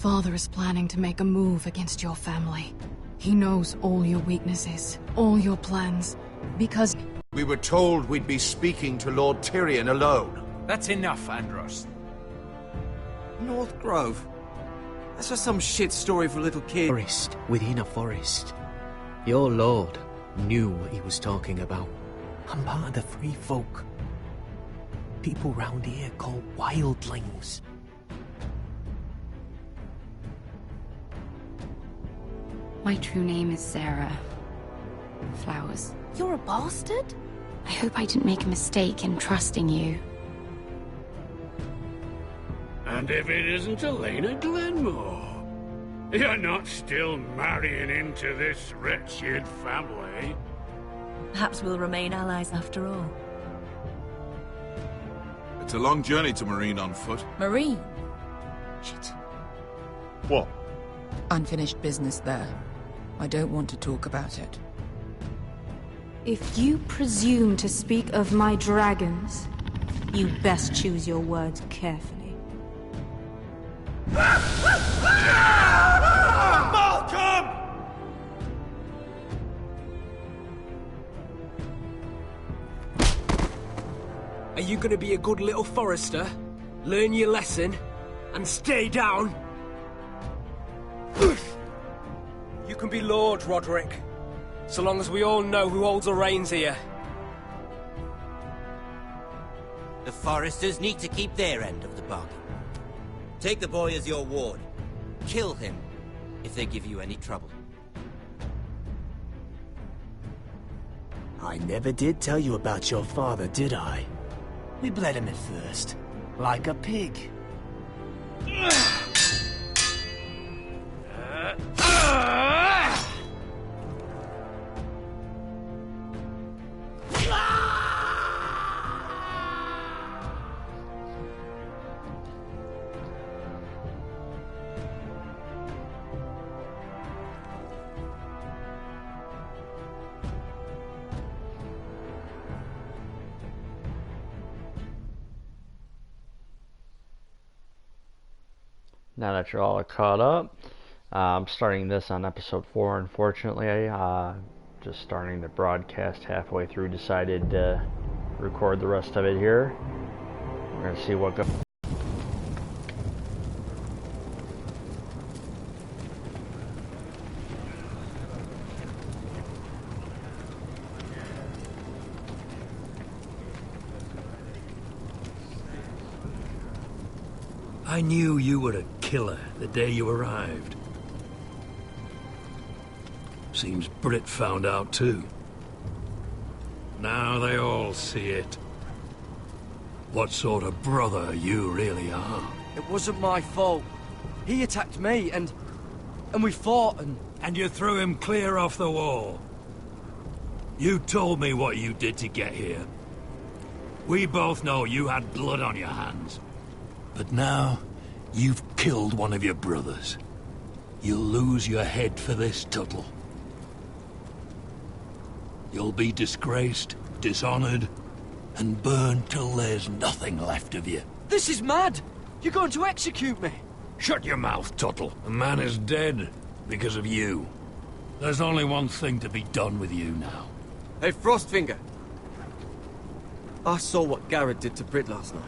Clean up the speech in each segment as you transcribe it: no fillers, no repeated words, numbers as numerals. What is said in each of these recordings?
father is planning to make a move against your family. He knows all your weaknesses, all your plans, because... We were told we'd be speaking to Lord Tyrion alone. That's enough, Andros. North Grove? That's just some shit story for a little kid. Forest within a forest. Your lord knew what he was talking about. I'm part of the free folk. People round here called wildlings. My true name is Sarah Flowers. You're a bastard? I hope I didn't make a mistake in trusting you. And if it isn't Elena Glenmore, you're not still marrying into this wretched family. Perhaps we'll remain allies after all. It's a long journey to Marine on foot. Marine? Shit. What? Unfinished business there. I don't want to talk about it. If you presume to speak of my dragons, you best choose your words carefully. Malcolm! Are you gonna be a good little forester? Learn your lesson? And stay down? You can be Lord, Roderick. So long as we all know who holds the reins here. The foresters need to keep their end of the bargain. Take the boy as your ward. Kill him if they give you any trouble. I never did tell you about your father, did I? We bled him at first, like a pig. Now that you're all caught up, I'm starting this on episode 4, unfortunately. Just starting the broadcast halfway through, decided to record the rest of it here. We're going to see what goes. I knew you were a killer the day you arrived. Seems Britt found out too. Now they all see it. What sort of brother you really are. It wasn't my fault. He attacked me, and we fought, And you threw him clear off the wall. You told me what you did to get here. We both know you had blood on your hands. But now, you've killed one of your brothers. You'll lose your head for this, Tuttle. You'll be disgraced, dishonored, and burned till there's nothing left of you. This is mad! You're going to execute me! Shut your mouth, Tuttle. The man is dead because of you. There's only one thing to be done with you now. Hey, Frostfinger. I saw what Garrett did to Britt last night.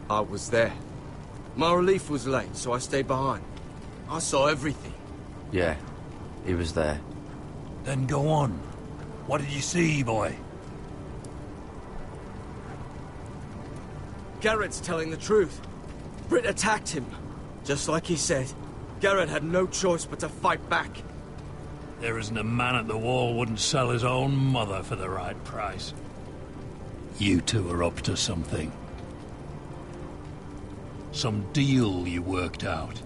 I was there. My relief was late, so I stayed behind. I saw everything. Yeah, he was there. Then go on. What did you see, boy? Garrett's telling the truth. Britt attacked him. Just like he said. Garrett had no choice but to fight back. There isn't a man at the wall wouldn't sell his own mother for the right price. You two are up to something. Some deal you worked out.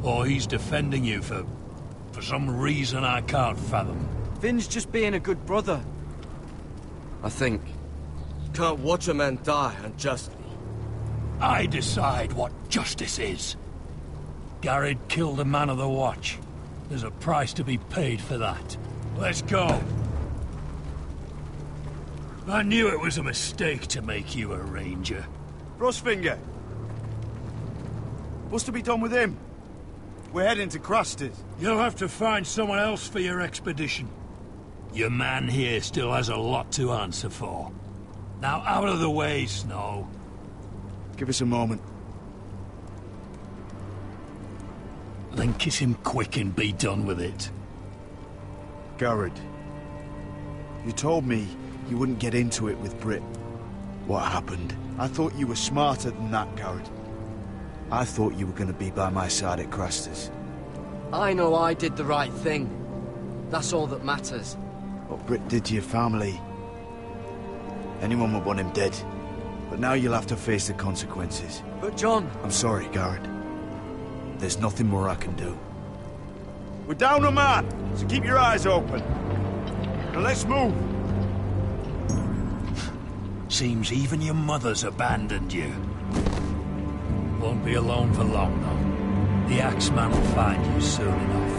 Or he's defending you for some reason I can't fathom. Finn's just being a good brother. I think. Can't watch a man die unjustly. I decide what justice is. Garrett killed a man of the watch. There's a price to be paid for that. Let's go. I knew it was a mistake to make you a ranger. Frostfinger, What's to be done with him? We're heading to Crusted. You'll have to find someone else for your expedition. Your man here still has a lot to answer for. Now out of the way, Snow. Give us a moment. Then kiss him quick and be done with it. Garrett, you told me you wouldn't get into it with Britt. What happened? I thought you were smarter than that, Garrett. I thought you were going to be by my side at Craster's. I know I did the right thing. That's all that matters. What Britt did to your family, anyone would want him dead. But now you'll have to face the consequences. But John... I'm sorry, Garrett. There's nothing more I can do. We're down a man, so keep your eyes open. Now let's move. Seems even your mother's abandoned you. Won't be alone for long, though. The Axeman will find you soon enough.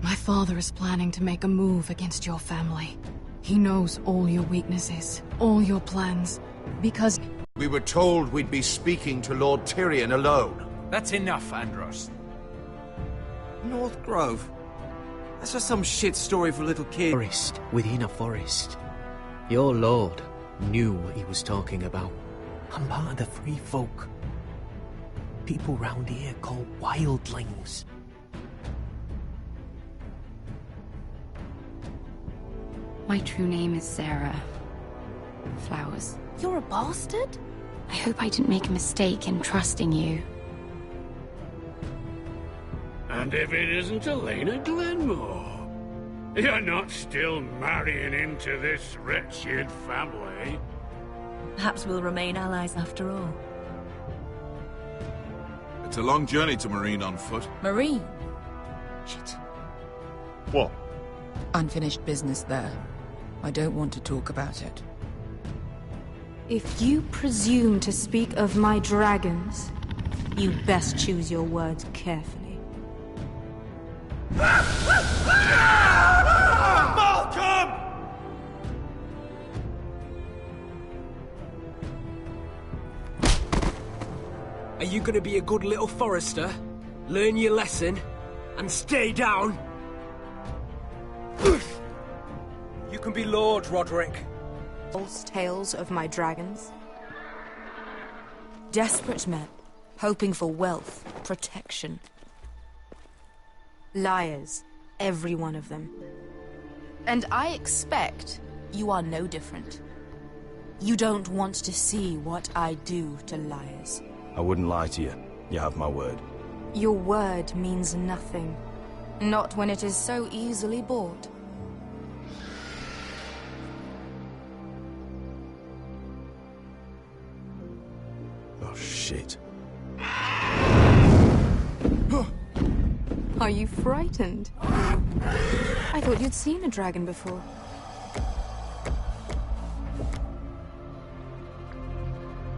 My father is planning to make a move against your family. He knows all your weaknesses, all your plans, because... We were told we'd be speaking to Lord Tyrion alone. That's enough, Andros. North Grove? That's just some shit story for a little kid. Forest within a forest. Your lord knew what he was talking about. I'm part of the free folk. People round here call wildlings. My true name is Sarah. Flowers. You're a bastard? I hope I didn't make a mistake in trusting you. And if it isn't Elena Glenmore, you're not still marrying into this wretched family. Perhaps we'll remain allies after all. It's a long journey to Marine on foot. Marine? Shit. What? Unfinished business there. I don't want to talk about it. If you presume to speak of my dragons, you best choose your words carefully. Malcolm! Are you gonna be a good little forester? Learn your lesson? And stay down? You can be Lord, Roderick. False tales of my dragons. Desperate men, hoping for wealth, protection. Liars, every one of them. And I expect you are no different. You don't want to see what I do to liars. I wouldn't lie to you. You have my word. Your word means nothing. Not when it is so easily bought. Oh, shit. Are you frightened? I thought you'd seen a dragon before.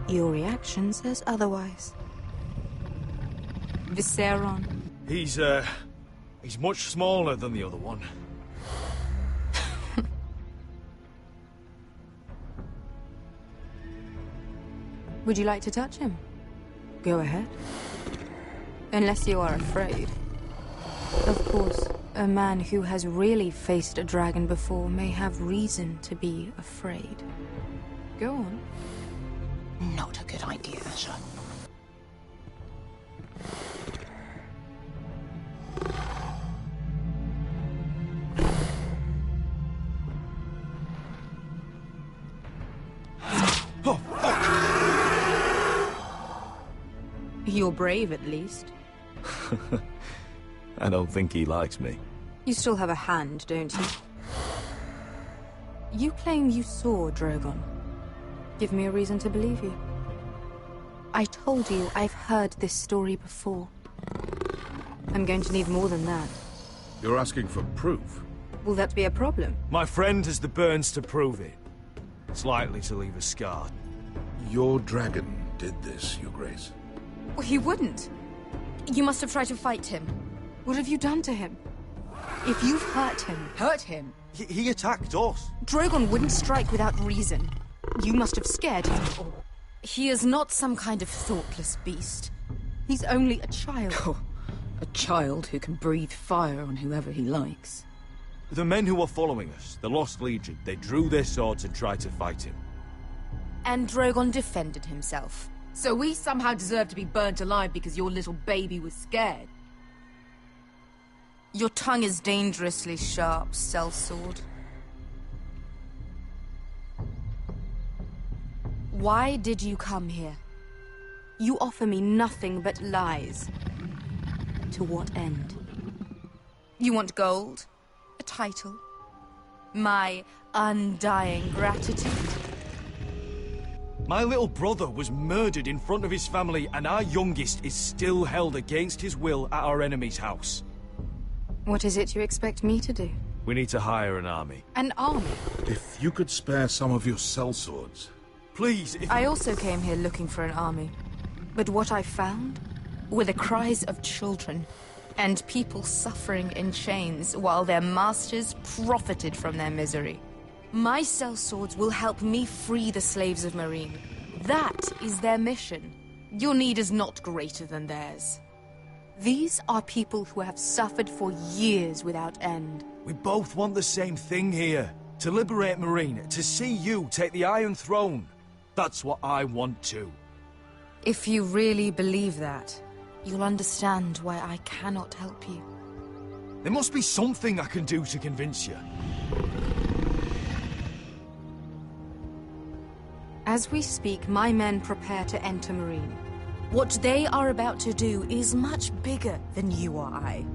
Your reaction says otherwise. Viseron. He's much smaller than the other one. Would you like to touch him? Go ahead. Unless you are afraid. Of course, a man who has really faced a dragon before may have reason to be afraid. Go on. Not a good idea, sir. You're brave, at least. I don't think he likes me. You still have a hand, don't you? You claim you saw Drogon. Give me a reason to believe you. I told you I've heard this story before. I'm going to need more than that. You're asking for proof? Will that be a problem? My friend has the burns to prove it. It's likely to leave a scar. Your dragon did this, Your Grace. Well, he wouldn't. You must have tried to fight him. What have you done to him? If you've hurt him... Hurt him? He attacked us. Drogon wouldn't strike without reason. You must have scared him. Or he is not some kind of thoughtless beast. He's only a child. Oh, a child who can breathe fire on whoever he likes. The men who were following us, the Lost Legion, they drew their swords and tried to fight him. And Drogon defended himself. So we somehow deserve to be burnt alive because your little baby was scared? Your tongue is dangerously sharp, sellsword. Why did you come here? You offer me nothing but lies. To what end? You want gold? A title? My undying gratitude? My little brother was murdered in front of his family, and our youngest is still held against his will at our enemy's house. What is it you expect me to do? We need to hire an army. An army? If you could spare some of your sellswords. Please, if... I also came here looking for an army. But what I found were the cries of children and people suffering in chains while their masters profited from their misery. My sellswords will help me free the slaves of Meereen. That is their mission. Your need is not greater than theirs. These are people who have suffered for years without end. We both want the same thing here. To liberate Meereen, to see you take the Iron Throne. That's what I want too. If you really believe that, you'll understand why I cannot help you. There must be something I can do to convince you. As we speak, my men prepare to enter Meereen. What they are about to do is much bigger than you or I.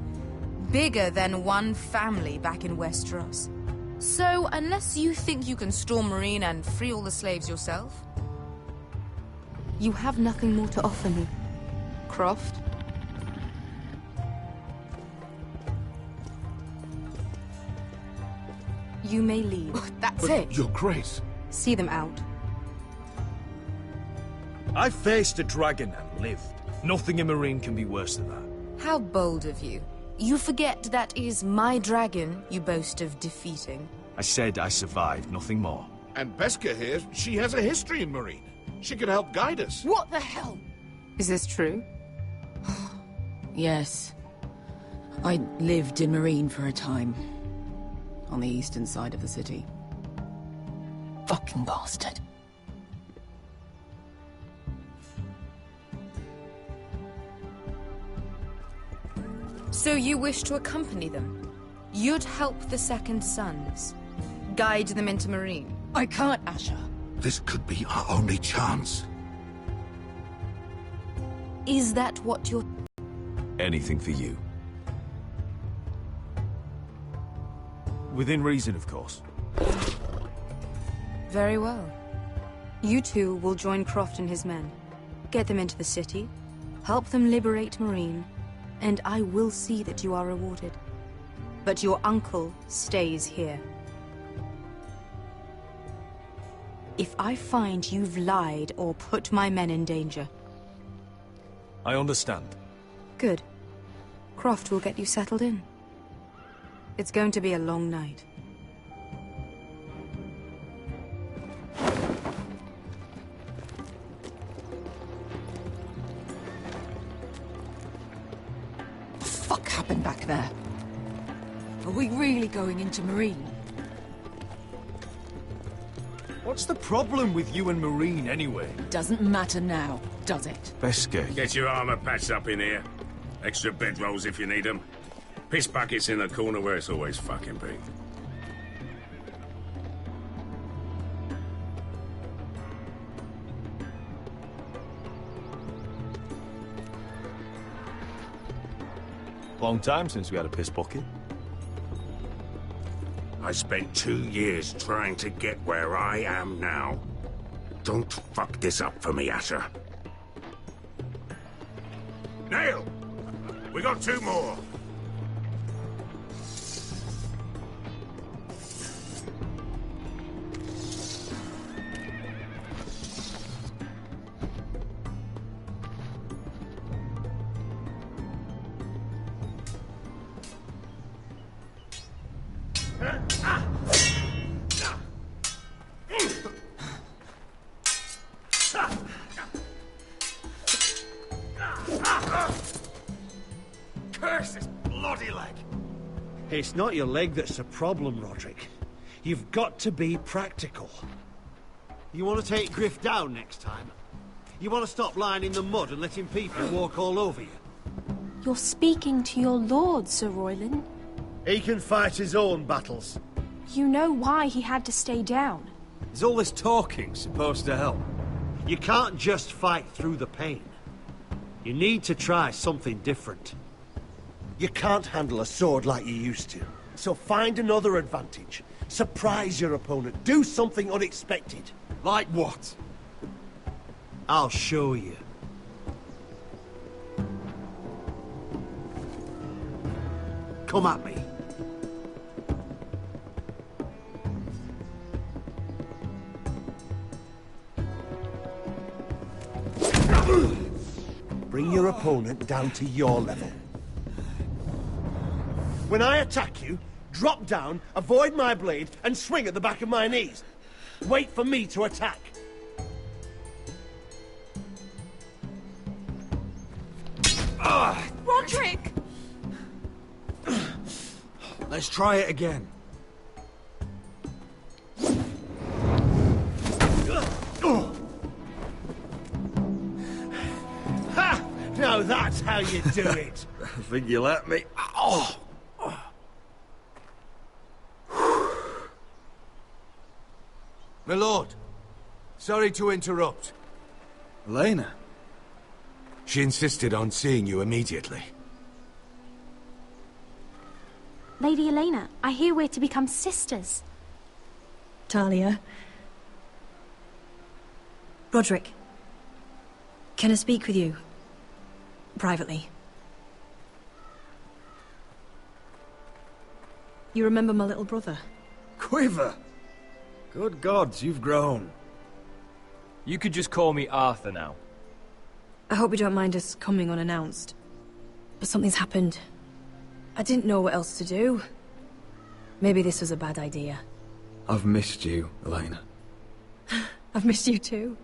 Bigger than one family back in Westeros. So, unless you think you can storm Meereen and free all the slaves yourself, you have nothing more to offer me, Croft. You may leave. That's it. Your Grace. See them out. I faced a dragon and lived. Nothing in Meereen can be worse than that. How bold of you. You forget that is my dragon you boast of defeating. I said I survived, nothing more. And Beskha here, she has a history in Meereen. She could help guide us. What the hell? Is this true? Yes. I lived in Meereen for a time. On the eastern side of the city. Fucking bastard. So you wish to accompany them? You'd help the Second Sons? Guide them into Meereen? I can't, Asher. This could be our only chance. Is that what you're... Anything for you. Within reason, of course. Very well. You two will join Croft and his men. Get them into the city, help them liberate Meereen, and I will see that you are rewarded. But your uncle stays here. If I find you've lied or put my men in danger... I understand. Good. Croft will get you settled in. It's going to be a long night. What the fuck happened back there? Are we really going into Meereen? What's the problem with you and Meereen, anyway? Doesn't matter now, does it? Beskha. Get your armor patched up in here. Extra bedrolls if you need them. Piss buckets in the corner where it's always fucking been. Long time since we had a piss bucket. I spent 2 years trying to get where I am now. Don't fuck this up for me, Asher. Nail! We got 2 more. Curse this bloody leg! It's not your leg that's the problem, Roderick. You've got to be practical. You want to take Griff down next time? You want to stop lying in the mud and letting people walk all over you? You're speaking to your lord, Sir Royland. He can fight his own battles. You know why he had to stay down. Is all this talking supposed to help? You can't just fight through the pain. You need to try something different. You can't handle a sword like you used to. So find another advantage. Surprise your opponent. Do something unexpected. Like what? I'll show you. Come at me. Bring your opponent down to your level. When I attack you, drop down, avoid my blade, and swing at the back of my knees. Wait for me to attack. Roderick! Let's try it again. Ha! Now that's how you do it. I think you let me. Oh! My lord, sorry to interrupt. Elena? She insisted on seeing you immediately. Lady Elena, I hear we're to become sisters. Talia. Roderick. Can I speak with you? Privately. You remember my little brother? Quiver! Good gods, you've grown. You could just call me Arthur now. I hope you don't mind us coming unannounced. But something's happened. I didn't know what else to do. Maybe this was a bad idea. I've missed you, Elena. I've missed you too.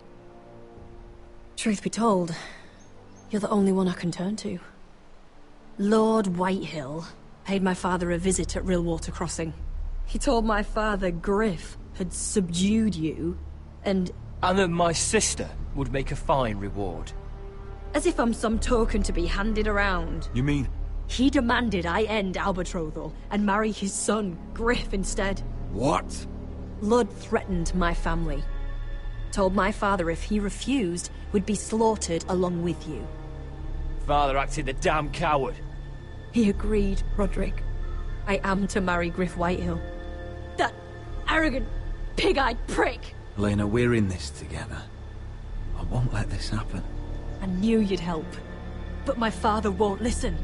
Truth be told, you're the only one I can turn to. Lord Whitehill paid my father a visit at Rillwater Crossing. He told my father Griff had subdued you, and that my sister would make a fine reward. as if I'm some token to be handed around. You mean? He demanded I end our betrothal and marry his son, Griff, instead. What? Lud threatened my family. Told my father if he refused, we'd be slaughtered along with you. Father acted a damn coward. He agreed, Roderick. I am to marry Griff Whitehill. That arrogant, pig-eyed prick! Elena, we're in this together. I won't let this happen. I knew you'd help, but my father won't listen.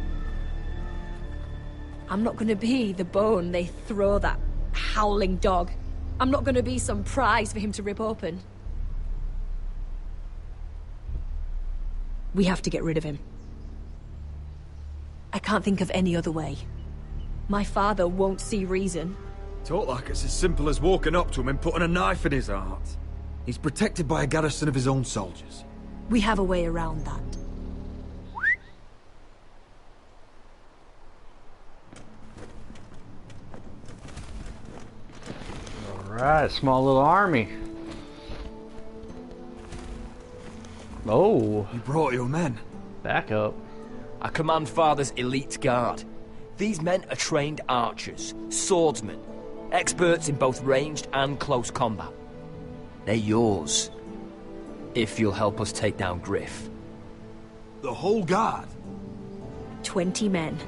I'm not gonna be the bone they throw that howling dog. I'm not gonna be some prize for him to rip open. We have to get rid of him. I can't think of any other way. My father won't see reason. Talk like it's as simple as walking up to him and putting a knife in his heart. He's protected by a garrison of his own soldiers. We have a way around that. Alright, small little army. Oh. You brought your men. Back up. I command Father's elite guard. These men are trained archers, swordsmen, experts in both ranged and close combat. They're yours, if you'll help us take down Griff. The whole guard? 20 men.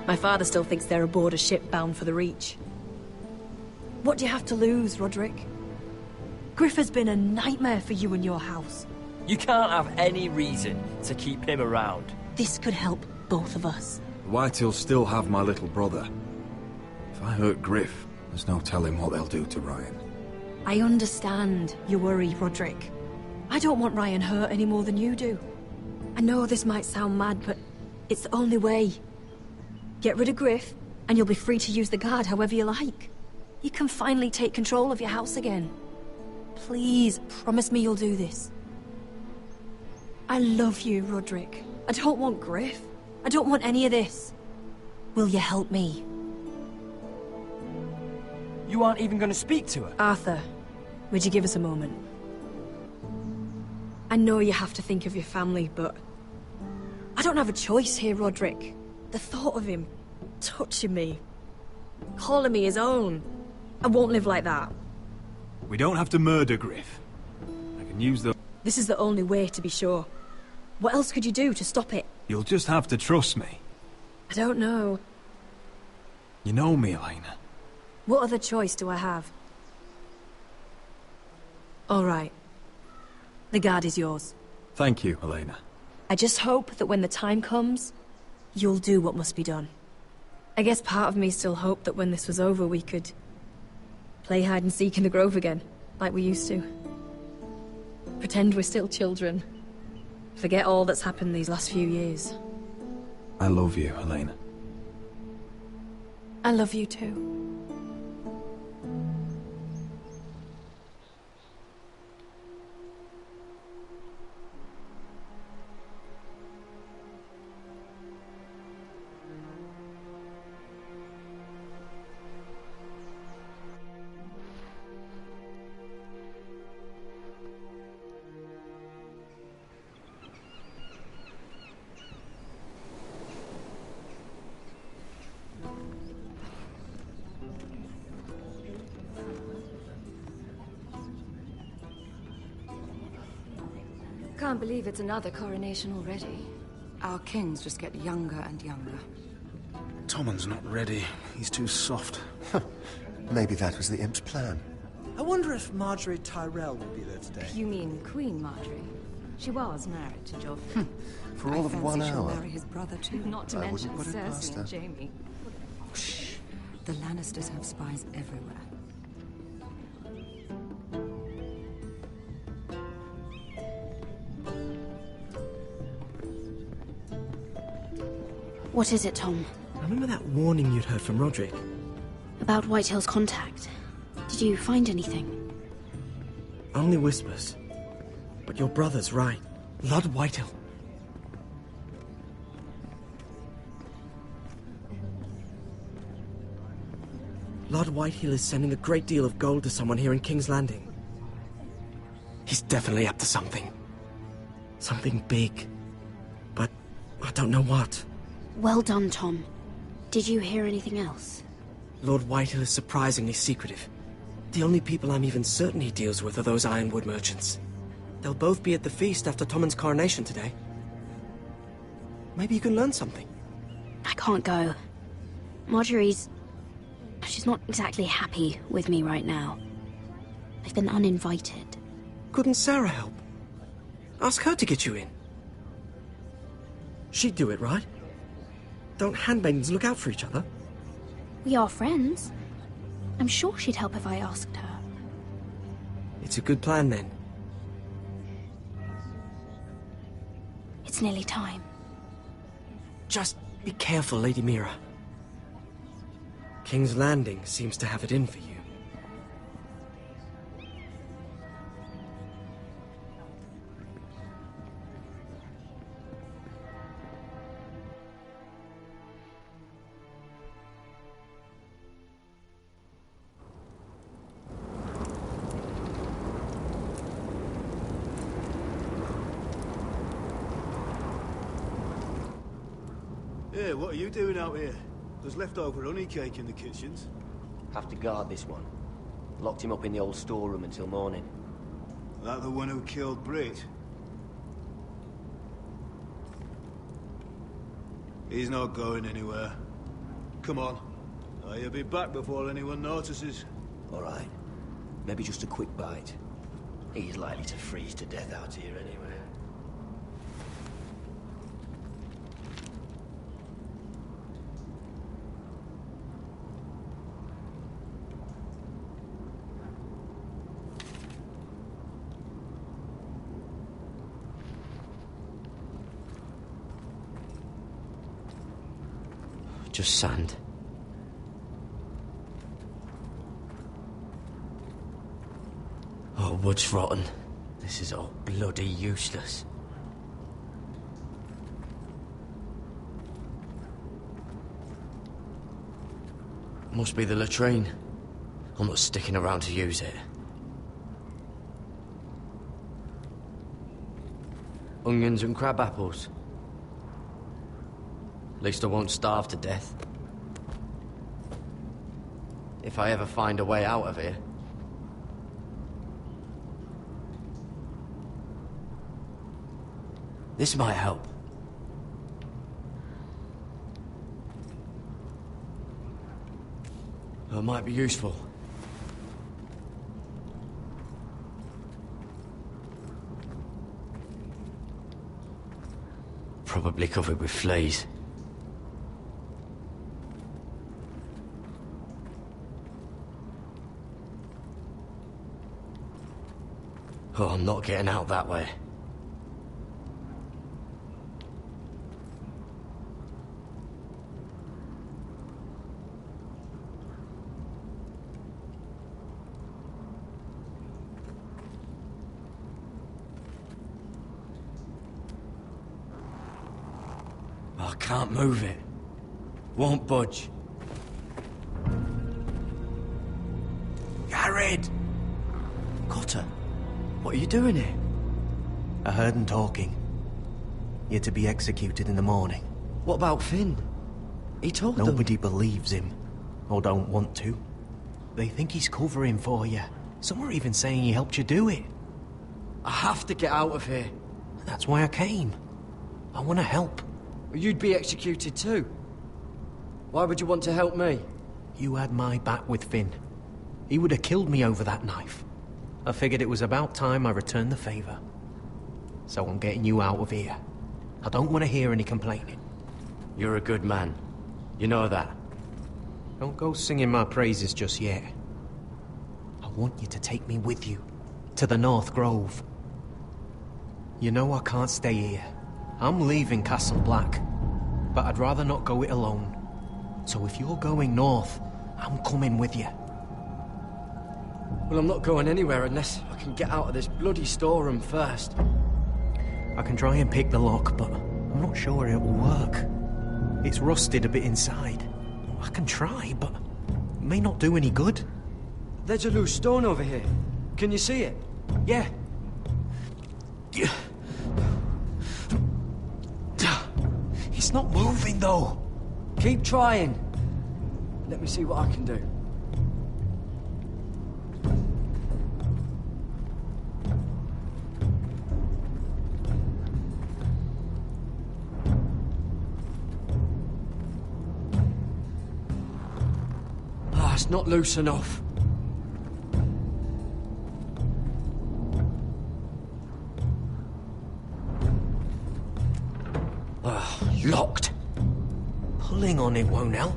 My father still thinks they're aboard a ship bound for the Reach. What do you have to lose, Roderick? Griff has been a nightmare for you and your house. You can't have any reason to keep him around. This could help both of us. The Whitehills still have my little brother. If I hurt Griff, there's no telling what they'll do to Ryan. I understand your worry, Roderick. I don't want Ryan hurt any more than you do. I know this might sound mad, but it's the only way. Get rid of Griff, And you'll be free to use the guard however you like. You can finally take control of your house again. Please, promise me you'll do this. I love you, Roderick. I don't want Griff. I don't want any of this. Will you help me? You aren't even going to speak to her? Arthur, would you give us a moment? I know you have to think of your family, but... I don't have a choice here, Roderick. The thought of him touching me, calling me his own. I won't live like that. We don't have to murder Griff. I can use the... This is the only way, to be sure. What else could you do to stop it? You'll just have to trust me. I don't know. You know me, Elena. What other choice do I have? All right. The guard is yours. Thank you, Elena. I just hope that when the time comes, you'll do what must be done. I guess part of me still hoped that when this was over we could play hide and seek in the grove again, like we used to. Pretend we're still children. Forget all that's happened these last few years. I love you, Elena. I love you too. Can't believe it's another coronation already. Our kings just get younger and younger. Tommen's not ready. He's too soft. Maybe that was the imp's plan. I wonder if Marjorie Tyrell will be there today. You mean Queen Marjorie? She was married to Joffrey. For all of 1 I fancy she'll hour. marry his brother too. Not to I mention wouldn't put it past Cersei her. and Jaime. Shh. The Lannisters have spies everywhere. What is it, Tom? Remember that warning you'd heard from Roderick? About Whitehill's contact. Did you find anything? Only whispers. But your brother's right. Lord Whitehill. Lord Whitehill is sending a great deal of gold to someone here in King's Landing. He's definitely up to something. Something big. But I don't know what. Well done, Tom. Did you hear anything else? Lord Whitehill is surprisingly secretive. The only people I'm even certain he deals with are those ironwood merchants. They'll both be at the feast after Tommen's coronation today. Maybe you can learn something. I can't go. Marjorie's... she's not exactly happy with me right now. I've been uninvited. Couldn't Sarah help? Ask her to get you in. She'd do it, right? Don't handmaidens look out for each other? We are friends. I'm sure she'd help if I asked her. It's a good plan, then. It's nearly time. Just be careful, Lady Mira. King's Landing seems to have it in for you. Hey, what are you doing out here? There's leftover honey cake in the kitchens. Have to guard this one. Locked him up in the old storeroom until morning. That the one who killed Brit? He's not going anywhere. Come on. You'll be back before anyone notices. All right. Maybe just a quick bite. He's likely to freeze to death out here anyway. Just sand. Oh, wood's rotten. This is all bloody useless. Must be the latrine. I'm not sticking around to use it. Onions and crab apples. At least I won't starve to death. If I ever find a way out of here. This might help. It might be useful. Probably covered with fleas. Oh, I'm not getting out that way. I can't move it. Won't budge. Garrett! Cotter, what are you doing here? I heard him talking. You're to be executed in the morning. What about Finn? He told them. Nobody believes him. Or don't want to. They think he's covering for you. Some are even saying he helped you do it. I have to get out of here. That's why I came. I want to help. You'd be executed too. Why would you want to help me? You had my back with Finn. He would have killed me over that knife. I figured it was about time I returned the favor. So I'm getting you out of here. I don't want to hear any complaining. You're a good man. You know that. Don't go singing my praises just yet. I want you to take me with you. To the North Grove. You know I can't stay here. I'm leaving Castle Black. But I'd rather not go it alone. So if you're going north, I'm coming with you. Well, I'm not going anywhere unless I can get out of this bloody storeroom first. I can try and pick the lock, but I'm not sure it will work. It's rusted a bit inside. I can try, but it may not do any good. There's a loose stone over here. Can you see it? Yeah. It's not moving, though. Keep trying. Let me see what I can do. It's not loose enough. Locked. Pulling on it won't help.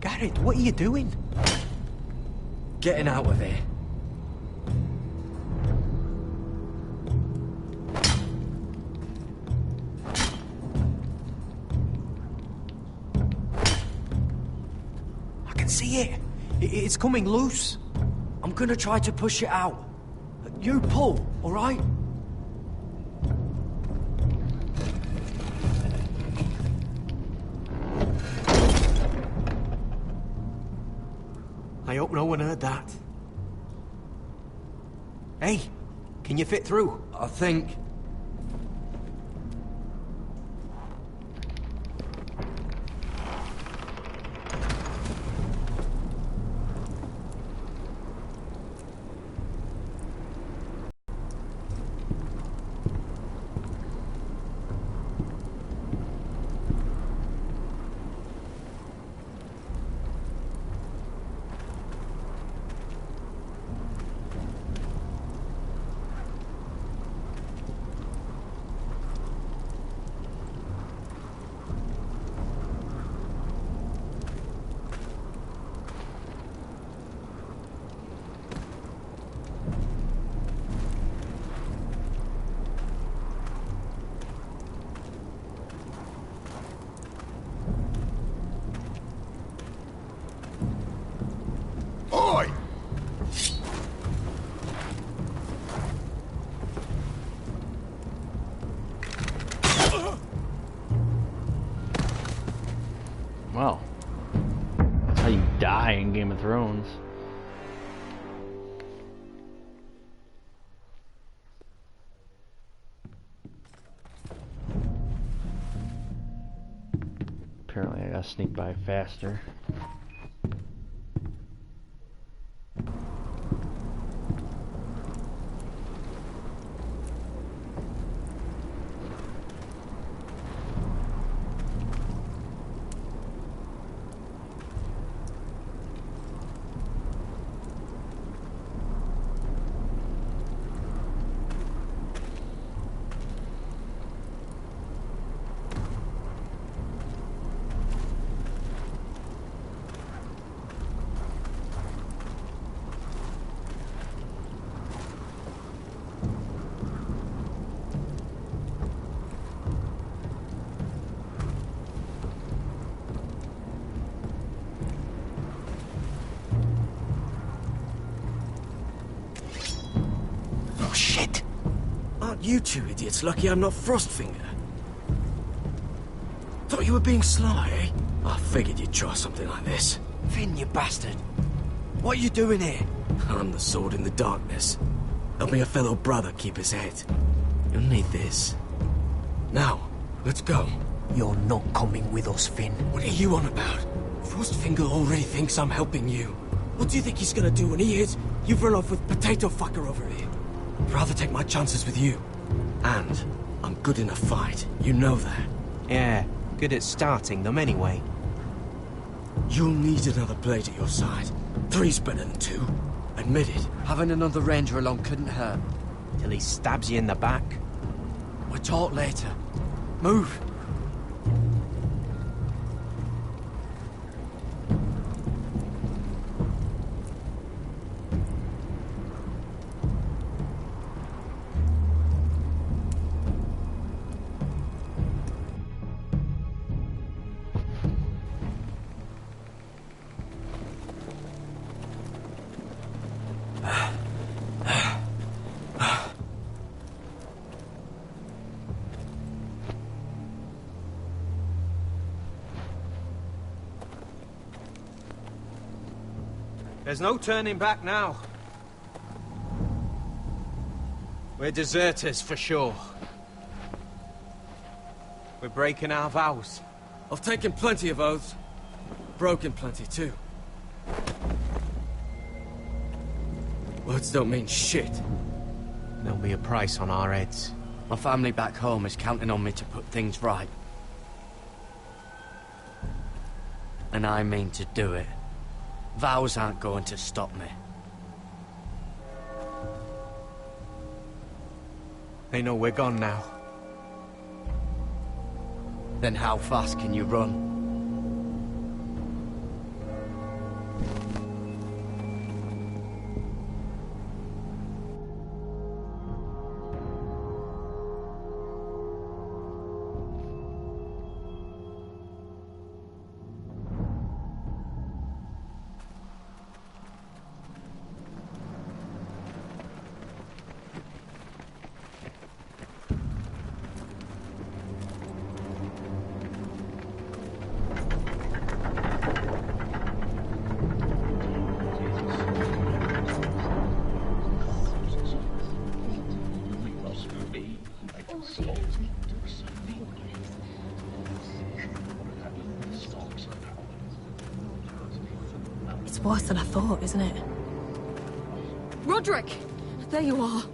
Garrett, what are you doing? Getting out of here. See it? It's coming loose. I'm gonna try to push it out. You pull, all right? I hope no one heard that. Hey, can you fit through? I think. Game of Thrones. Apparently I gotta sneak by faster. Oh shit! Aren't you two idiots lucky I'm not Frostfinger? Thought you were being sly, eh? I figured you'd try something like this. Finn, you bastard. What are you doing here? I'm the sword in the darkness. Helping a fellow brother keep his head. You'll need this. Now, let's go. You're not coming with us, Finn. What are you on about? Frostfinger already thinks I'm helping you. What do you think he's gonna do when he hears you've run off with Potato Fucker over here? I'd rather take my chances with you. And I'm good in a fight. You know that. Yeah, good at starting them anyway. You'll need another blade at your side. 3's better than 2. Admit it. Having another ranger along couldn't hurt. Till he stabs you in the back. We'll talk later. Move. There's no turning back now. We're deserters for sure. We're breaking our vows. I've taken plenty of oaths. Broken plenty too. Words don't mean shit. There'll be a price on our heads. My family back home is counting on me to put things right. And I mean to do it. Vows aren't going to stop me. They know we're gone now. Then how fast can you run? It's worse than I thought, isn't it? Roderick! There you are.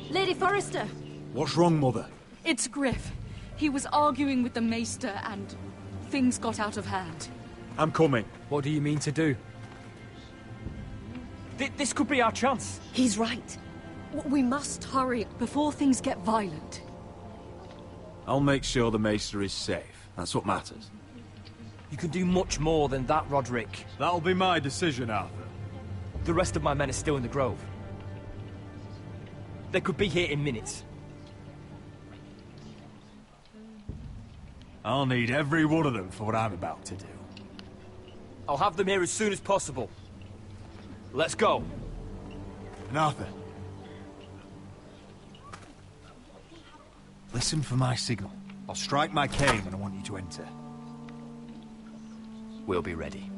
Lady Forrester! What's wrong, Mother? It's Griff. He was arguing with the Maester and things got out of hand. I'm coming. What do you mean to do? This could be our chance. He's right. We must hurry before things get violent. I'll make sure the Maester is safe. That's what matters. You can do much more than that, Roderick. That'll be my decision, Arthur. The rest of my men are still in the grove. They could be here in minutes. I'll need every one of them for what I'm about to do. I'll have them here as soon as possible. Let's go. And Arthur, listen for my signal. I'll strike my cane when I want you to enter. We'll be ready.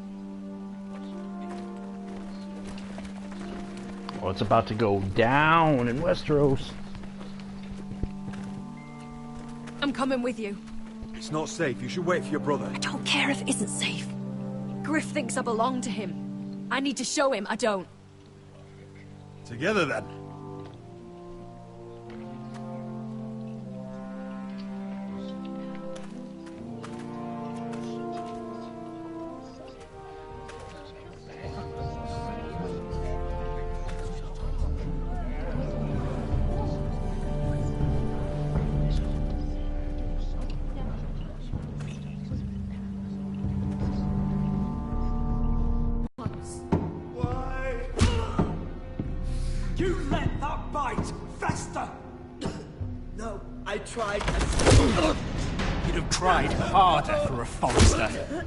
Well, it's about to go down in Westeros. I'm coming with you. It's not safe. You should wait for your brother. I don't care if it isn't safe. Griff thinks I belong to him. I need to show him I don't. Together, then. You let that bite fester! No, I tried. You'd have tried harder for a Forester.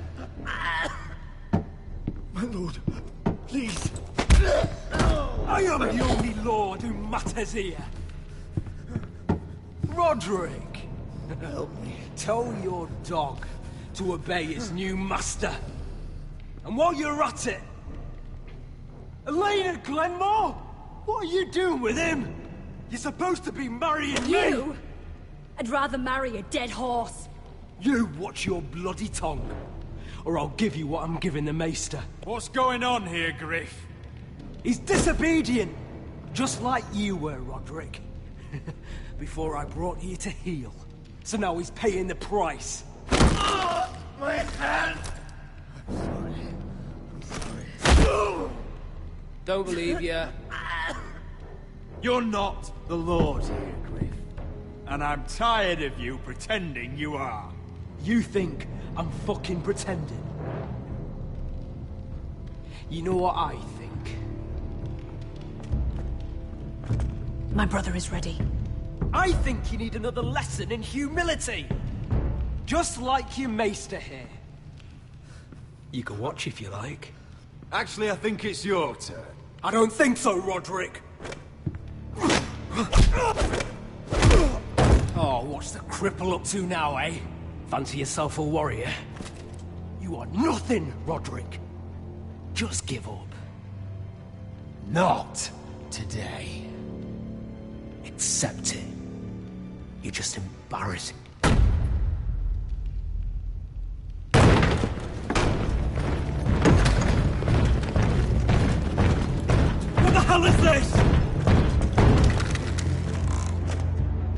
My lord, please. I am the only lord who matters here. Roderick! Help me. Tell your dog to obey his new master. And while you're at it, Elena Glenmore? What are you doing with him? You're supposed to be marrying me! You? I'd rather marry a dead horse. You watch your bloody tongue, or I'll give you what I'm giving the Maester. What's going on here, Griff? He's disobedient, just like you were, Roderick. Before I brought you to heel. So now he's paying the price. My hand! I'm sorry. Don't believe you. You're not the Lord here, Griff. And I'm tired of you pretending you are. You think I'm fucking pretending? You know what I think? My brother is ready. I think you need another lesson in humility. Just like your Maester here. You can watch if you like. Actually, I think it's your turn. I don't think so, Roderick. Oh, what's the cripple up to now, eh? Fancy yourself a warrior? You are nothing, Roderick. Just give up. Not today. Accept it. You're just embarrassing. What the hell is this?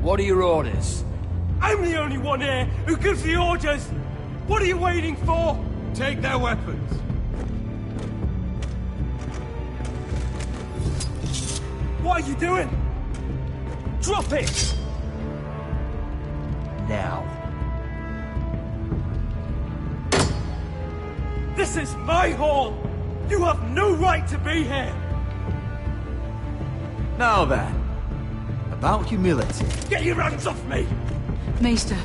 What are your orders? I'm the only one here who gives the orders! What are you waiting for? Take their weapons. What are you doing? Drop it! Now. This is my hall! You have no right to be here! Now then, about humility. Get your hands off me! Maester,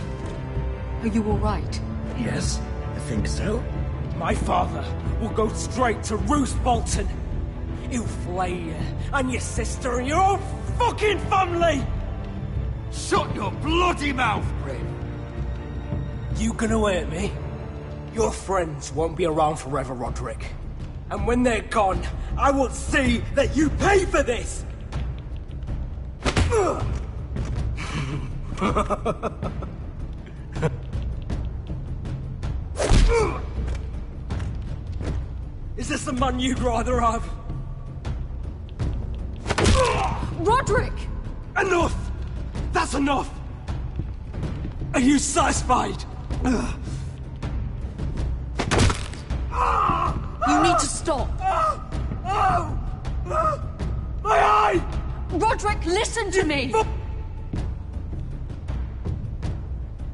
are you all right? Yes, I think so. My father will go straight to Roose Bolton. He'll flay you, and your sister, and your whole fucking family! Shut your bloody mouth, Griff! You gonna hurt me? Your friends won't be around forever, Roderick. And when they're gone, I will see that you pay for this! Is this the man you'd rather have? Roderick! Enough! That's enough! Are you satisfied? You need to stop! My eye! Roderick, listen to me!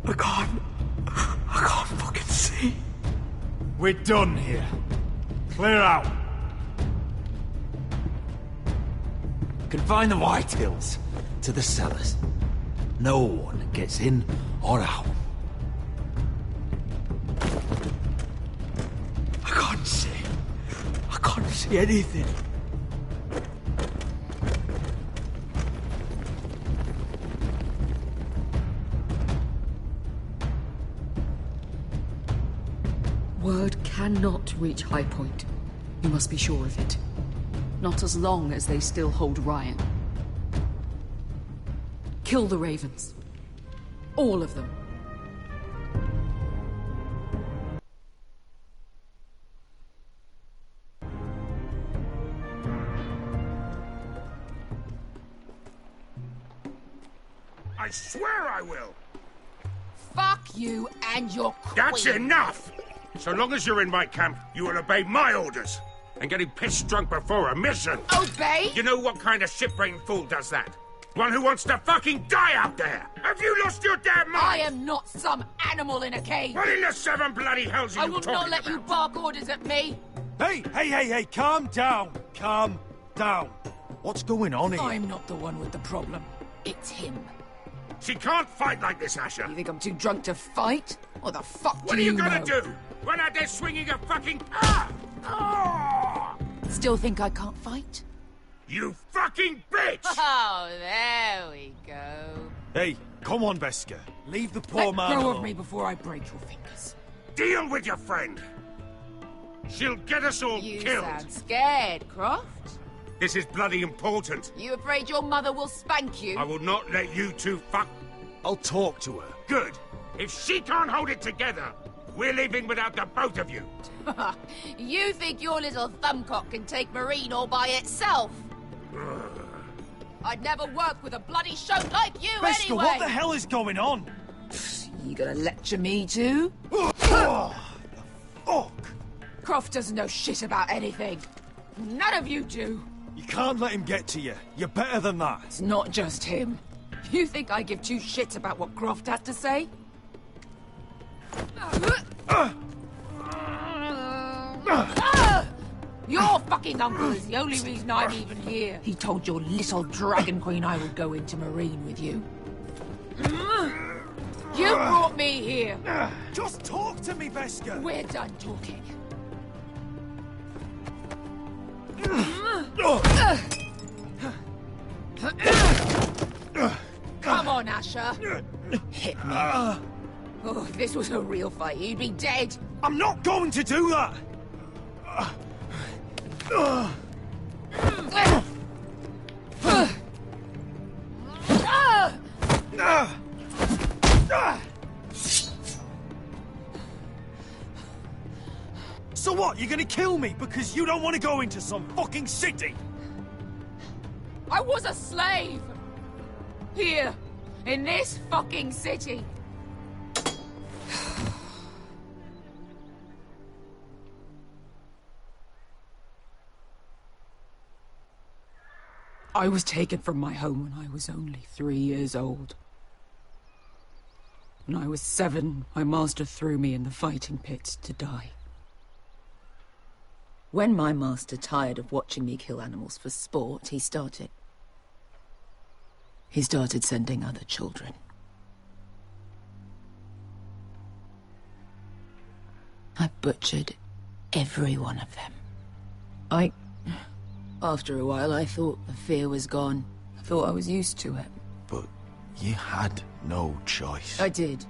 I can't fucking see. We're done here. Clear out. Confine the Whitehills to the cellars. No one gets in or out. I can't see. I can't see anything. Word cannot reach High Point. You must be sure of it. Not as long as they still hold Ryan. Kill the Ravens. All of them. I swear I will! Fuck you and your queen. That's enough! So long as you're in my camp, you will obey my orders. And getting pissed drunk before a mission. Obey? You know what kind of shit-brained fool does that? One who wants to fucking die out there! Have you lost your damn mind? I am not some animal in a cage. What in the seven bloody hells are you talking about? I will not let you bark orders at me. Hey, calm down. Calm down. What's going on here? I'm not the one with the problem. It's him. She can't fight like this, Asher. You think I'm too drunk to fight? What the fuck What are you gonna do? Run out there swinging a fucking... Still think I can't fight? You fucking bitch! Oh, there we go. Hey, come on, Veska. Leave the poor man Let go alone. of me before I break your fingers. Deal with your friend. She'll get us all You killed. sound scared, Croft. This is bloody important. You afraid your mother will spank you? I will not let you two fuck... I'll talk to her. Good. If she can't hold it together, we're leaving without the both of you. You think your little thumbcock can take Marine all by itself? I'd never work with a bloody shote like you Veska, anyway! what the hell is going on? You gonna lecture me too? Fuck! Croft doesn't know shit about anything. None of you do. You can't let him get to you. You're better than that. It's not just him. You think I give two shits about what Croft has to say? Your fucking uncle is the only reason I'm even here. He told your little dragon queen I would go into Marine with you. You brought me here. Just talk to me, Veska. We're done talking. Come on, Asher. Hit me. Oh, if this was a real fight, you'd be dead. I'm not going to do that! So what, you're gonna kill me because you don't want to go into some fucking city? I was a slave! Here, in this fucking city. I was taken from my home when I was only 3 years old. When I was 7, my master threw me in the fighting pits to die. When my master tired of watching me kill animals for sport, he started sending other children. I butchered every one of them. After a while, I thought the fear was gone. I thought I was used to it. But you had no choice. I did.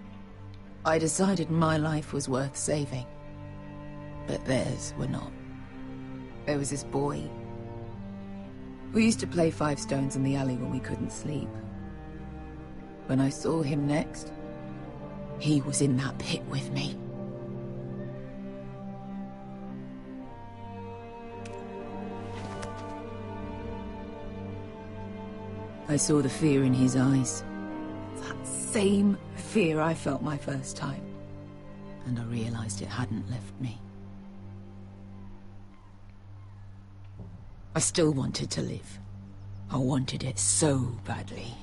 I decided my life was worth saving. But theirs were not. There was this boy. We used to play 5 stones in the alley when we couldn't sleep. When I saw him next, he was in that pit with me. I saw the fear in his eyes. That same fear I felt my first time. And I realized it hadn't left me. I still wanted to live. I wanted it so badly.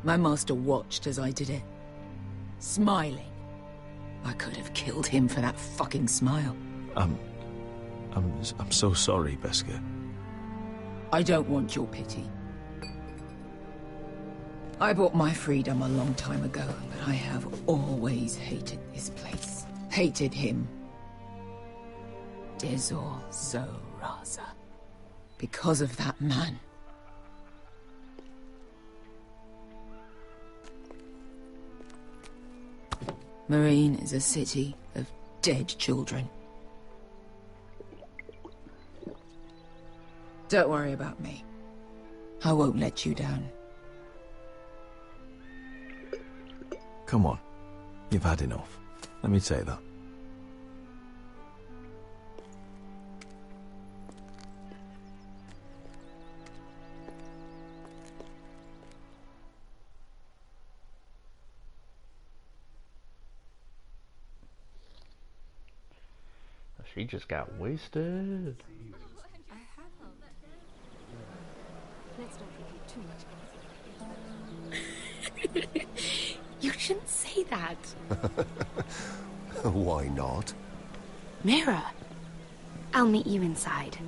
My master watched as I did it, smiling. I could have killed him for that fucking smile. I'm so sorry, Veska. I don't want your pity. I bought my freedom a long time ago, but I have always hated this place. Hated him. Dezor Zo Raza. Because of that man. Marine is a city of dead children. Don't worry about me. I won't let you down. Come on. You've had enough. Let me say that. She just got wasted. You shouldn't say that. Why not? Mira, I'll meet you inside.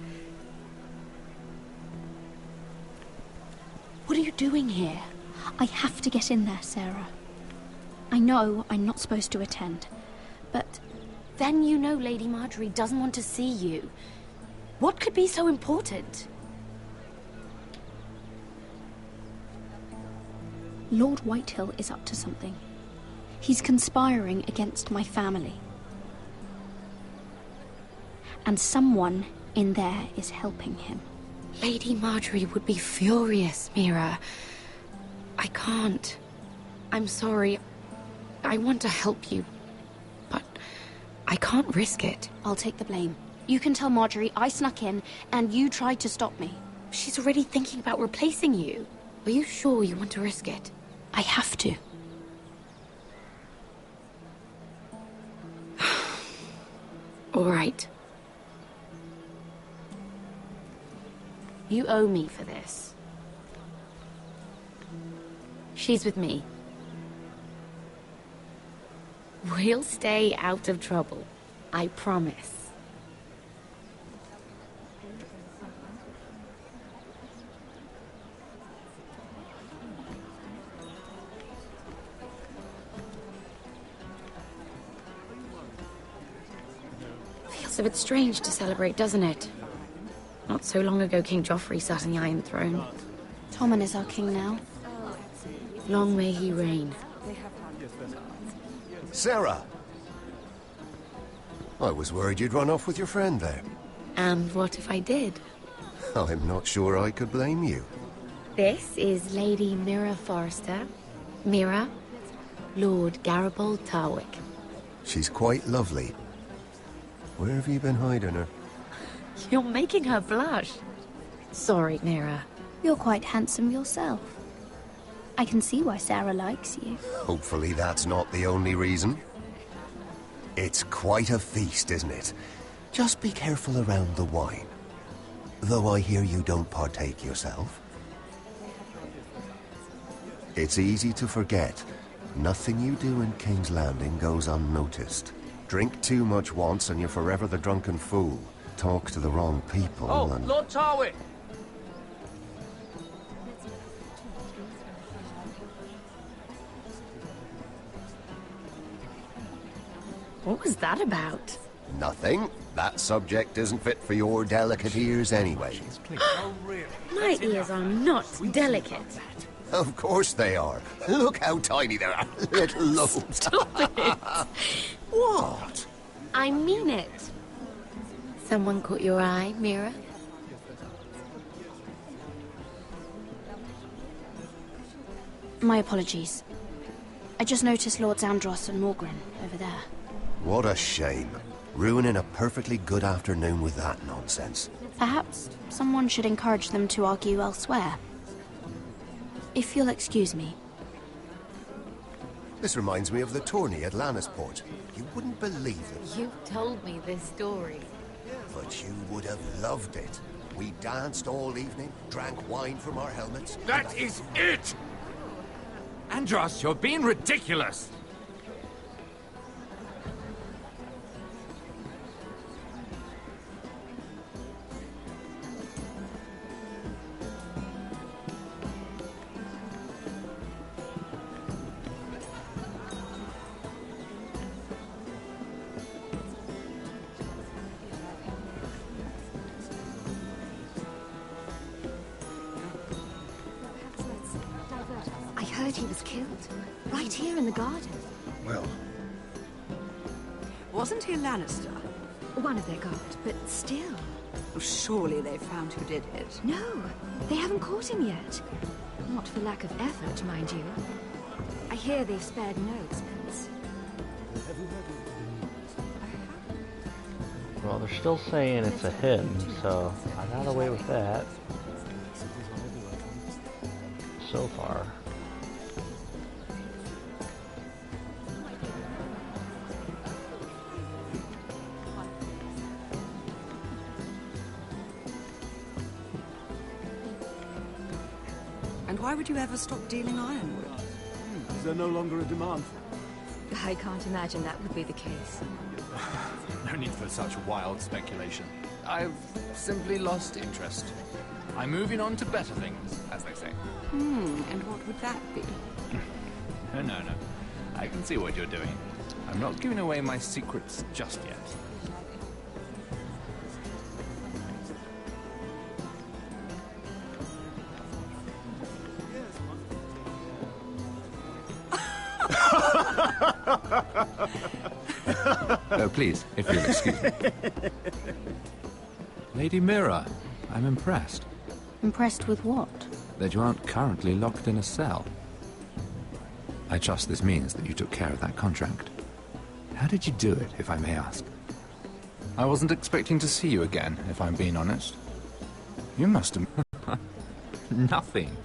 What are you doing here? I have to get in there, Sarah. I know I'm not supposed to attend, but... Then you know Lady Marjorie doesn't want to see you. What could be so important? Lord Whitehill is up to something. He's conspiring against my family. And someone in there is helping him. Lady Marjorie would be furious, Mira. I can't. I'm sorry. I want to help you, but I can't risk it. I'll take the blame. You can tell Marjorie I snuck in and you tried to stop me. She's already thinking about replacing you. Are you sure you want to risk it? I have to. All right. You owe me for this. She's with me. We'll stay out of trouble. I promise. Feels a bit strange to celebrate, doesn't it? Not so long ago, King Joffrey sat on the Iron Throne. Tommen is our king now. Long may he reign. Sarah! I was worried you'd run off with your friend there. And what if I did? I'm not sure I could blame you. This is Lady Mira Forrester. Mira, Lord Garibald Tarwick. She's quite lovely. Where have you been hiding her? You're making her blush. Sorry, Mira. You're quite handsome yourself. I can see why Sarah likes you. Hopefully that's not the only reason. It's quite a feast, isn't it? Just be careful around the wine. Though I hear you don't partake yourself. It's easy to forget. Nothing you do in King's Landing goes unnoticed. Drink too much once and you're forever the drunken fool. Talk to the wrong people and... Lord Tarwick! What was that about? Nothing. That subject isn't fit for your delicate ears anyway. My ears are not delicate. Of course they are. Look how tiny they are. Little lobes. Stop it! What? I mean it. Someone caught your eye, Mira? My apologies. I just noticed Lords Andros and Morgren over there. What a shame. Ruining a perfectly good afternoon with that nonsense. Perhaps someone should encourage them to argue elsewhere. If you'll excuse me. This reminds me of the tourney at Lannisport. You wouldn't believe it. You've told me this story. But you would have loved it. We danced all evening, drank wine from our helmets. That is it! Andros, you're being ridiculous! I heard he was killed. Right here in the garden. Well... Wasn't he a Lannister? One of their guard, but still. Oh, surely they found who did it. No, they haven't caught him yet. Not for lack of effort, mind you. I hear they've spared no expense. Well, they're still saying it's a him, so I got away with that. So far. And why would you ever stop dealing ironwood? Is there no longer a demand for it? I can't imagine that would be the case. No need for such wild speculation. I've simply lost interest. I'm moving on to better things, as they say. And what would that be? No. I can see what you're doing. I'm not giving away my secrets just yet. Oh, please, if you'll excuse me. Lady Mira, I'm impressed. Impressed with what? That you aren't currently locked in a cell. I trust this means that you took care of that contract. How did you do it, if I may ask? I wasn't expecting to see you again, if I'm being honest. You must have... Nothing.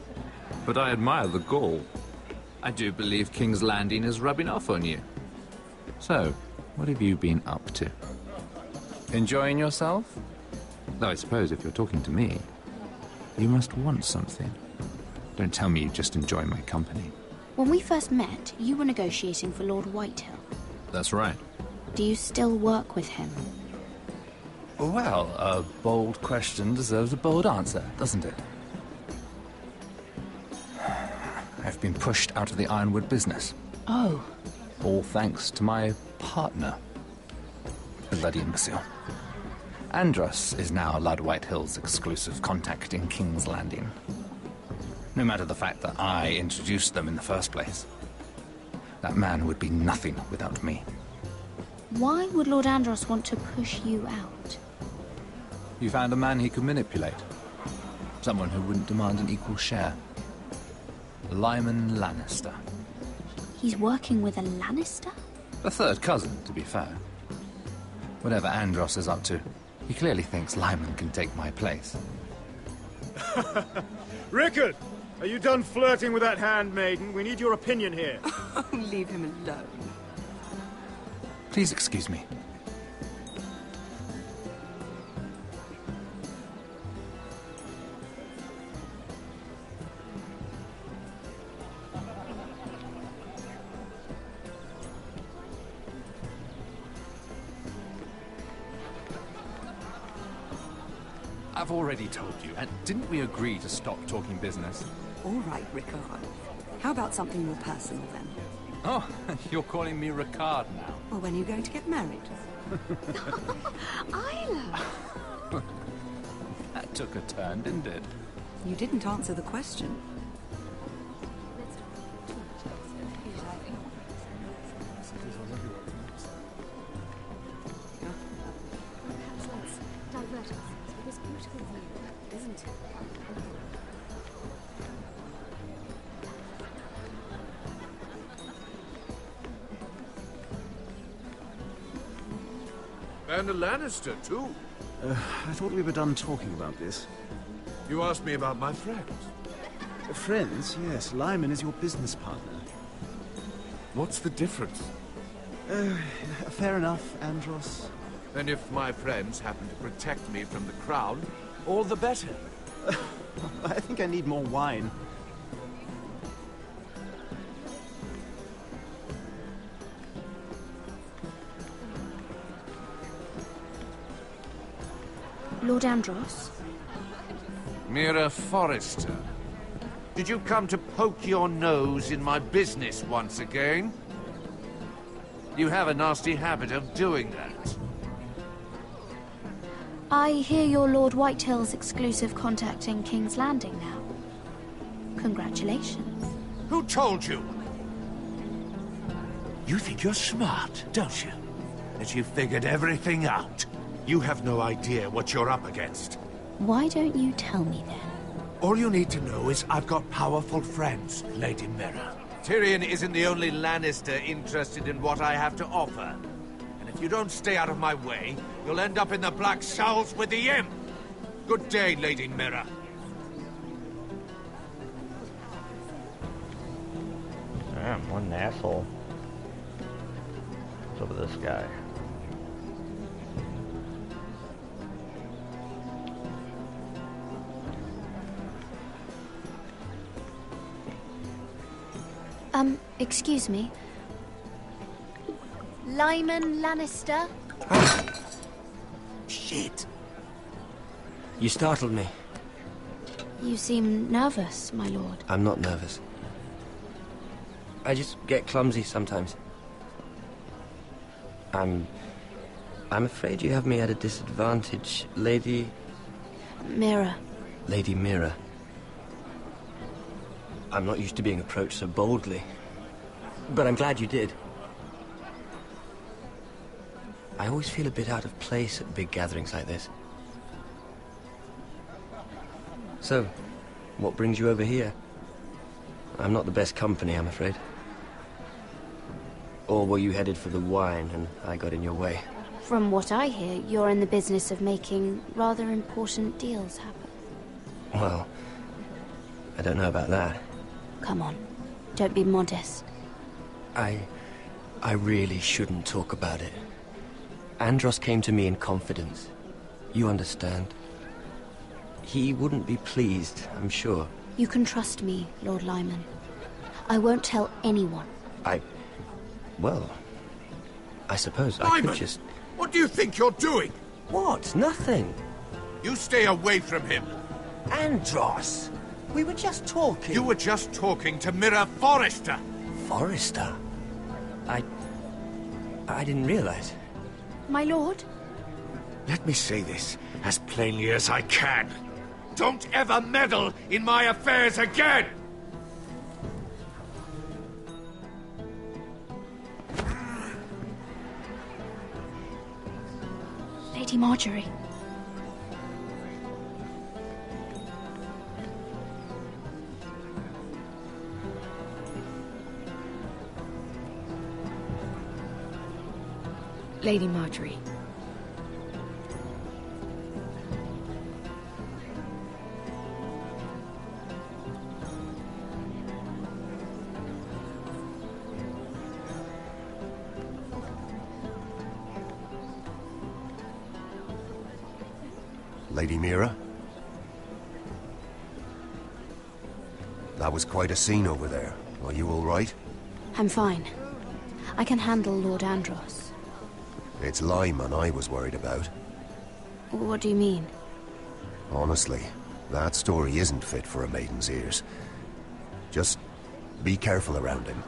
But I admire the gall. I do believe King's Landing is rubbing off on you. So, what have you been up to? Enjoying yourself? Though I suppose if you're talking to me, you must want something. Don't tell me you just enjoy my company. When we first met, you were negotiating for Lord Whitehill. That's right. Do you still work with him? Well, a bold question deserves a bold answer, doesn't it? I've been pushed out of the ironwood business. Oh. All thanks to my partner. Bloody imbecile. Andros is now Lord Whitehill's exclusive contact in King's Landing. No matter the fact that I introduced them in the first place. That man would be nothing without me. Why would Lord Andros want to push you out? You found a man he could manipulate. Someone who wouldn't demand an equal share. Lyman Lannister. He's working with a Lannister? A third cousin, to be fair. Whatever Andros is up to, he clearly thinks Lyman can take my place. Rickard! Are you done flirting with that handmaiden? We need your opinion here. Leave him alone. Please excuse me. I've already told you, and didn't we agree to stop talking business? All right, Rickard. How about something more personal, then? Oh, you're calling me Ricard now. Well, when are you going to get married? Isla! That took a turn, didn't it? You didn't answer the question. And a Lannister, too. I thought we were done talking about this. You asked me about my friends. Friends? Yes. Lyman is your business partner. What's the difference? Fair enough, Andros. And if my friends happen to protect me from the crown, all the better. I think I need more wine. Lord Andros? Mira Forrester. Did you come to poke your nose in my business once again? You have a nasty habit of doing that. I hear you're Lord Whitehill's exclusive contact in King's Landing now. Congratulations. Who told you? You think you're smart, don't you? That you figured everything out. You have no idea what you're up against. Why don't you tell me then? All you need to know is I've got powerful friends, Lady Mira. Tyrion isn't the only Lannister interested in what I have to offer. And if you don't stay out of my way, you'll end up in the Black Showls with the Imp. Good day, Lady Mira. Damn, what an asshole. What's up with this guy? Excuse me. Lyman Lannister? Shit. You startled me. You seem nervous, my lord. I'm not nervous. I just get clumsy sometimes. I'm afraid you have me at a disadvantage, Lady... Mira. Lady Mira. I'm not used to being approached so boldly. But I'm glad you did. I always feel a bit out of place at big gatherings like this. So, what brings you over here? I'm not the best company, I'm afraid. Or were you headed for the wine and I got in your way? From what I hear, you're in the business of making rather important deals happen. Well, I don't know about that. Come on, don't be modest. I really shouldn't talk about it. Andros came to me in confidence. You understand. He wouldn't be pleased, I'm sure. You can trust me, Lord Lyman. I won't tell anyone. Well, I suppose I Lyman, could just... what do you think you're doing? What? Nothing. You stay away from him. Andros! We were just talking. You were just talking to Mira Forrester. Forrester? I didn't realize. My lord? Let me say this as plainly as I can. Don't ever meddle in my affairs again! Lady Marjorie. Lady Marjorie. Lady Mira? That was quite a scene over there. Are you all right? I'm fine. I can handle Lord Andros. It's Lyman I was worried about. What do you mean? Honestly, that story isn't fit for a maiden's ears. Just be careful around him.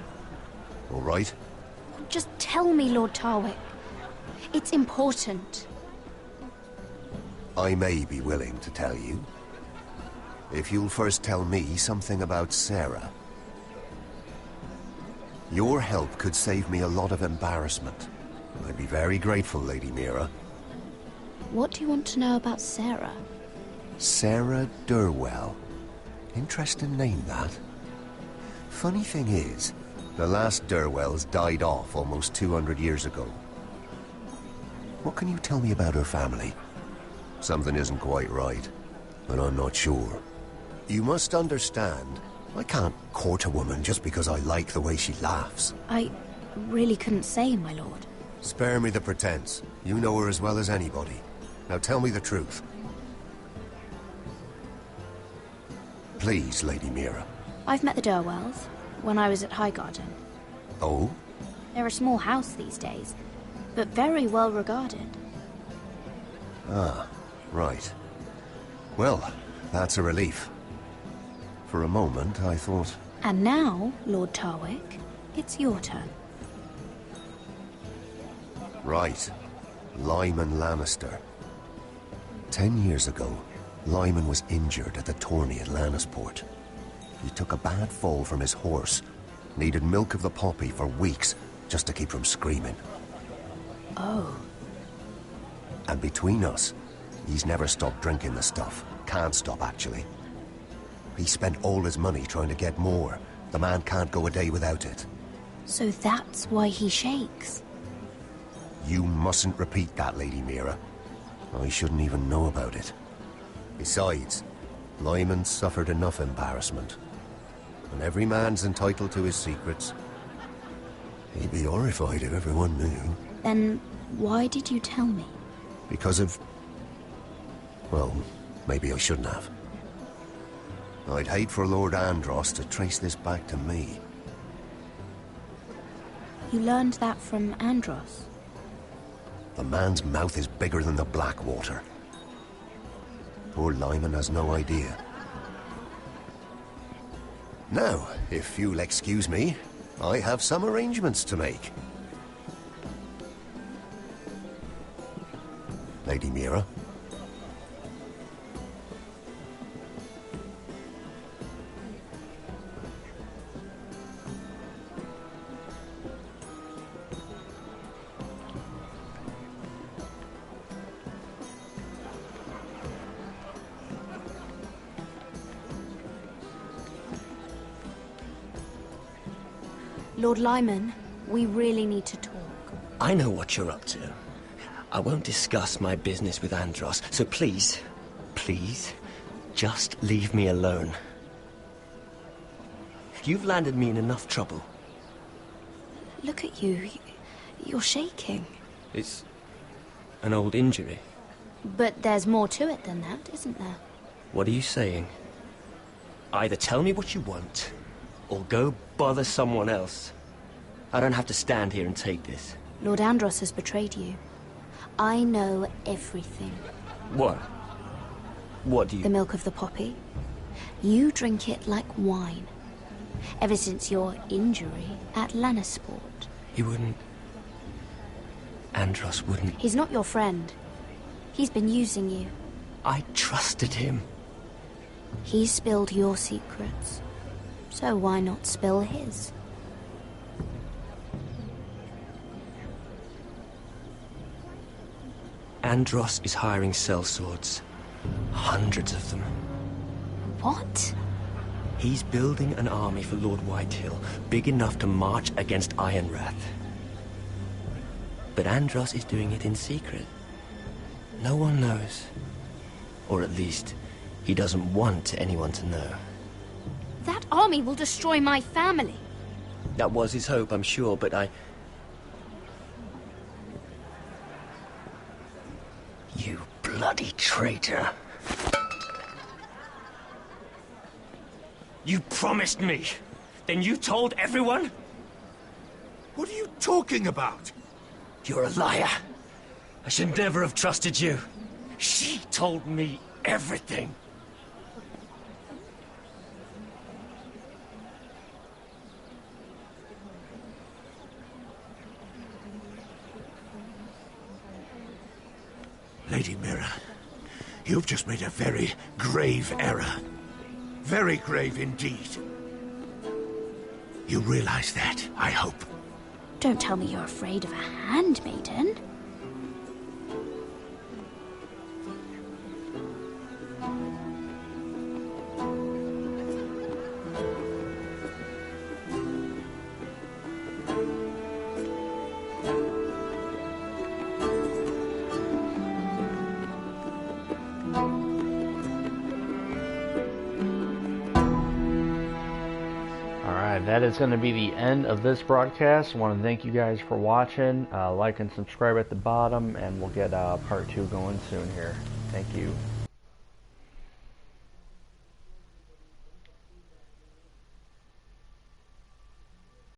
All right? Just tell me, Lord Tarwick. It's important. I may be willing to tell you. If you'll first tell me something about Sarah. Your help could save me a lot of embarrassment. I'd be very grateful, Lady Mira. What do you want to know about Sarah? Sarah Durwell. Interesting name, that. Funny thing is, the last Durwells died off almost 200 years ago. What can you tell me about her family? Something isn't quite right, but I'm not sure. You must understand, I can't court a woman just because I like the way she laughs. I really couldn't say, my lord. Spare me the pretense. You know her as well as anybody. Now tell me the truth. Please, Lady Mira. I've met the Durwells when I was at Highgarden. Oh? They're a small house these days, but very well regarded. Ah, right. Well, that's a relief. For a moment, I thought... And now, Lord Tarwick, it's your turn. Right. Lyman Lannister. 10 years ago, Lyman was injured at the tourney at Lannisport. He took a bad fall from his horse. Needed milk of the poppy for weeks, just to keep from screaming. Oh. And between us, he's never stopped drinking the stuff. Can't stop, actually. He spent all his money trying to get more. The man can't go a day without it. So that's why he shakes. You mustn't repeat that, Lady Mira. I shouldn't even know about it. Besides, Lyman suffered enough embarrassment. And every man's entitled to his secrets. He'd be horrified if everyone knew. Then why did you tell me? Because of... well, maybe I shouldn't have. I'd hate for Lord Andros to trace this back to me. You learned that from Andros? The man's mouth is bigger than the Blackwater. Poor Lyman has no idea. Now, if you'll excuse me, I have some arrangements to make. Lady Mira? Lord Lyman, we really need to talk. I know what you're up to. I won't discuss my business with Andros, so please, just leave me alone. You've landed me in enough trouble. Look at you. You're shaking. It's an old injury. But there's more to it than that, isn't there? What are you saying? Either tell me what you want, or go bother someone else. I don't have to stand here and take this. Lord Andros has betrayed you. I know everything. What? What do you... The milk of the poppy. You drink it like wine. Ever since your injury at Lannisport. He wouldn't... Andros wouldn't... He's not your friend. He's been using you. I trusted him. He spilled your secrets. So why not spill his? Andros is hiring sellswords. Hundreds of them. What? He's building an army for Lord Whitehill, big enough to march against Ironrath. But Andros is doing it in secret. No one knows. Or at least, he doesn't want anyone to know. That army will destroy my family. That was his hope, I'm sure, but You bloody traitor. You promised me. Then you told everyone? What are you talking about? You're a liar. I should never have trusted you. She told me everything. Lady Mira, you've just made a very grave error. Very grave indeed. You realize that, I hope. Don't tell me you're afraid of a handmaiden. That is going to be the end of this broadcast. I want to thank you guys for watching. Like and subscribe at the bottom, and we'll get part 2 going soon here. Thank you.